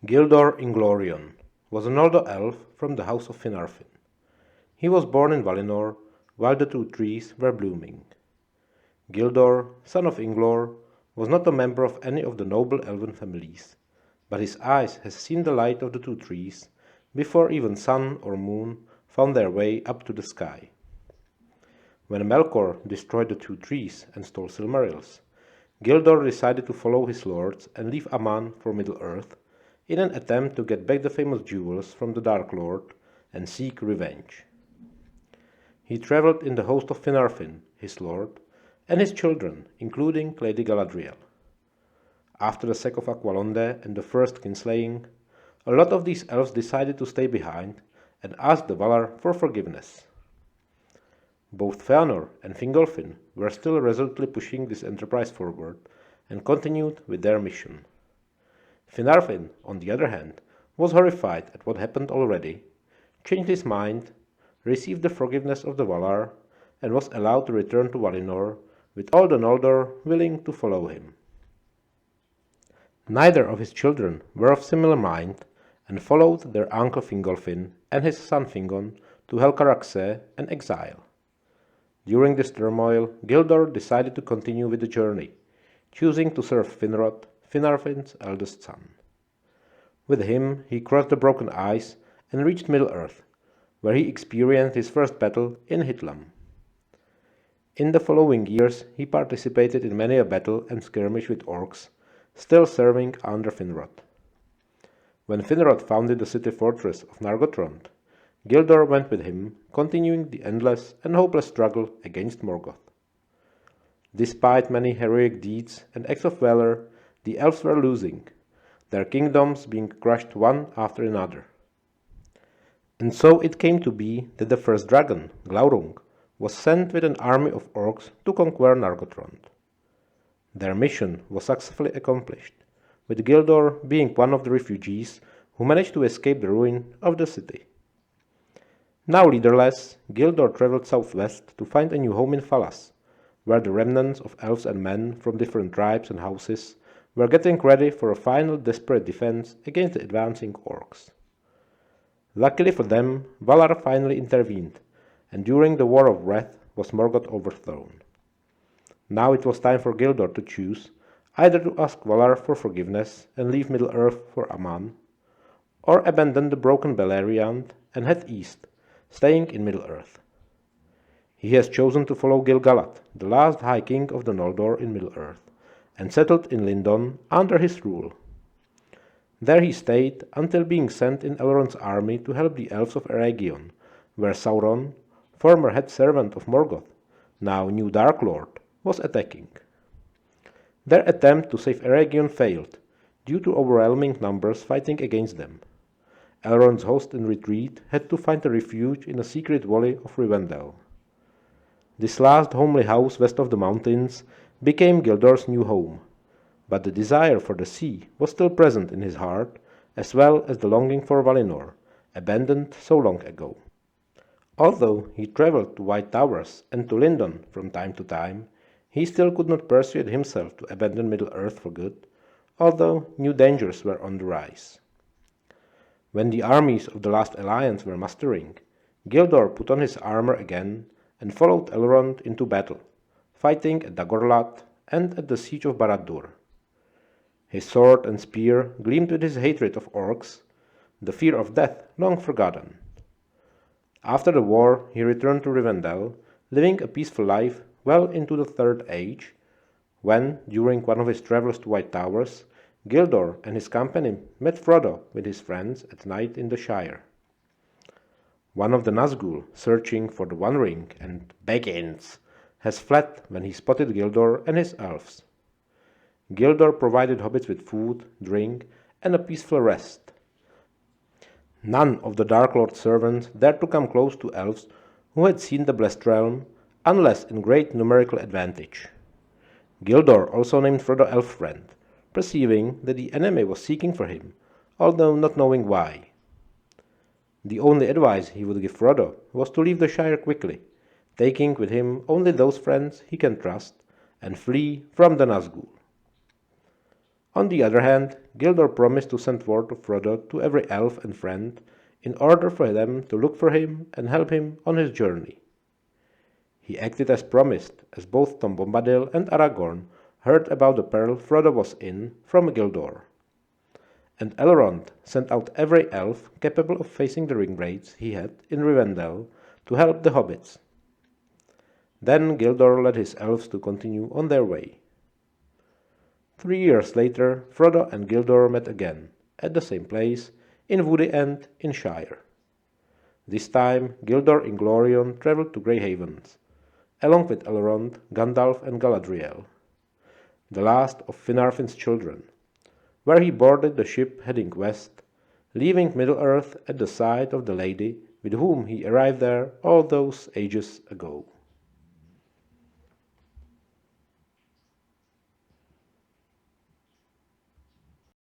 GILDOR INGLORION was an older elf from the house of Finarfin. He was born in Valinor while the two trees were blooming. Gildor, son of Inglor, was not a member of any of the noble elven families, but his eyes had seen the light of the two trees before even sun or moon found their way up to the sky. When Melkor destroyed the two trees and stole Silmarils, Gildor decided to follow his lords and leave Aman for Middle-earth in an attempt to get back the famous jewels from the Dark Lord and seek revenge. He traveled in the host of Finarfin, his lord, and his children, including Lady Galadriel. After the sack of Aqualonde and the first kinslaying, a lot of these elves decided to stay behind and ask the Valar for forgiveness. Both Fëanor and Fingolfin were still resolutely pushing this enterprise forward and continued with their mission. Finarfin, on the other hand, was horrified at what happened already, changed his mind, received the forgiveness of the Valar, and was allowed to return to Valinor with all the Noldor willing to follow him. Neither of his children were of similar mind and followed their uncle Fingolfin and his son Fingon to Helcaraxë and exile. During this turmoil, Gildor decided to continue with the journey, choosing to serve Finrod, Finarfin's eldest son. With him, he crossed the broken ice and reached Middle-earth, where he experienced his first battle in Hitlam. In the following years, he participated in many a battle and skirmish with orcs, still serving under Finrod. When Finrod founded the city-fortress of Nargothrond, Gildor went with him, continuing the endless and hopeless struggle against Morgoth. Despite many heroic deeds and acts of valor, the elves were losing, their kingdoms being crushed one after another. And so it came to be that the first dragon, Glaurung, was sent with an army of orcs to conquer Nargothrond. Their mission was successfully accomplished, with Gildor being one of the refugees who managed to escape the ruin of the city. Now leaderless, Gildor traveled southwest to find a new home in Falas, where the remnants of elves and men from different tribes and houses were getting ready for a final desperate defense against the advancing orcs. Luckily for them, Valar finally intervened, and during the War of Wrath was Morgoth overthrown. Now it was time for Gildor to choose either to ask Valar for forgiveness and leave Middle-earth for Aman, or abandon the broken Beleriand and head east, staying in Middle-earth. He has chosen to follow Gil-galad, the last High King of the Noldor in Middle-earth, and settled in Lindon under his rule. There he stayed until being sent in Elrond's army to help the elves of Eregion, where Sauron, former head servant of Morgoth, now new Dark Lord, was attacking. Their attempt to save Eregion failed, due to overwhelming numbers fighting against them. Elrond's host in retreat had to find a refuge in a secret valley of Rivendell. This last homely house west of the mountains became Gildor's new home, but the desire for the sea was still present in his heart, as well as the longing for Valinor, abandoned so long ago. Although he traveled to White Towers and to Lindon from time to time, he still could not persuade himself to abandon Middle-earth for good, although new dangers were on the rise. When the armies of the last alliance were mustering, Gildor put on his armor again and followed Elrond into battle, fighting at Dagorlad and at the siege of Barad-dûr. His sword and spear gleamed with his hatred of orcs, the fear of death long forgotten. After the war, he returned to Rivendell, living a peaceful life well into the Third Age, when, during one of his travels to White Towers, Gildor and his company met Frodo with his friends at night in the Shire. One of the Nazgûl, searching for the One Ring and Baggins, has fled when he spotted Gildor and his elves. Gildor provided hobbits with food, drink, and a peaceful rest. None of the Dark Lord's servants dared to come close to elves who had seen the Blessed Realm, unless in great numerical advantage. Gildor also named Frodo Elf-friend, perceiving that the enemy was seeking for him, although not knowing why. The only advice he would give Frodo was to leave the Shire quickly, taking with him only those friends he can trust, and flee from the Nazgûl. On the other hand, Gildor promised to send word of Frodo to every elf and friend in order for them to look for him and help him on his journey. He acted as promised, as both Tom Bombadil and Aragorn heard about the peril Frodo was in from Gildor. And Elrond sent out every elf capable of facing the ringwraiths he had in Rivendell to help the hobbits. Then Gildor led his elves to continue on their way. 3 years later, Frodo and Gildor met again, at the same place, in Woody End in Shire. This time, Gildor Inglorion travelled to Grey Havens, along with Elrond, Gandalf and Galadriel, the last of Finarfin's children, where he boarded the ship heading west, leaving Middle-earth at the side of the lady with whom he arrived there all those ages ago.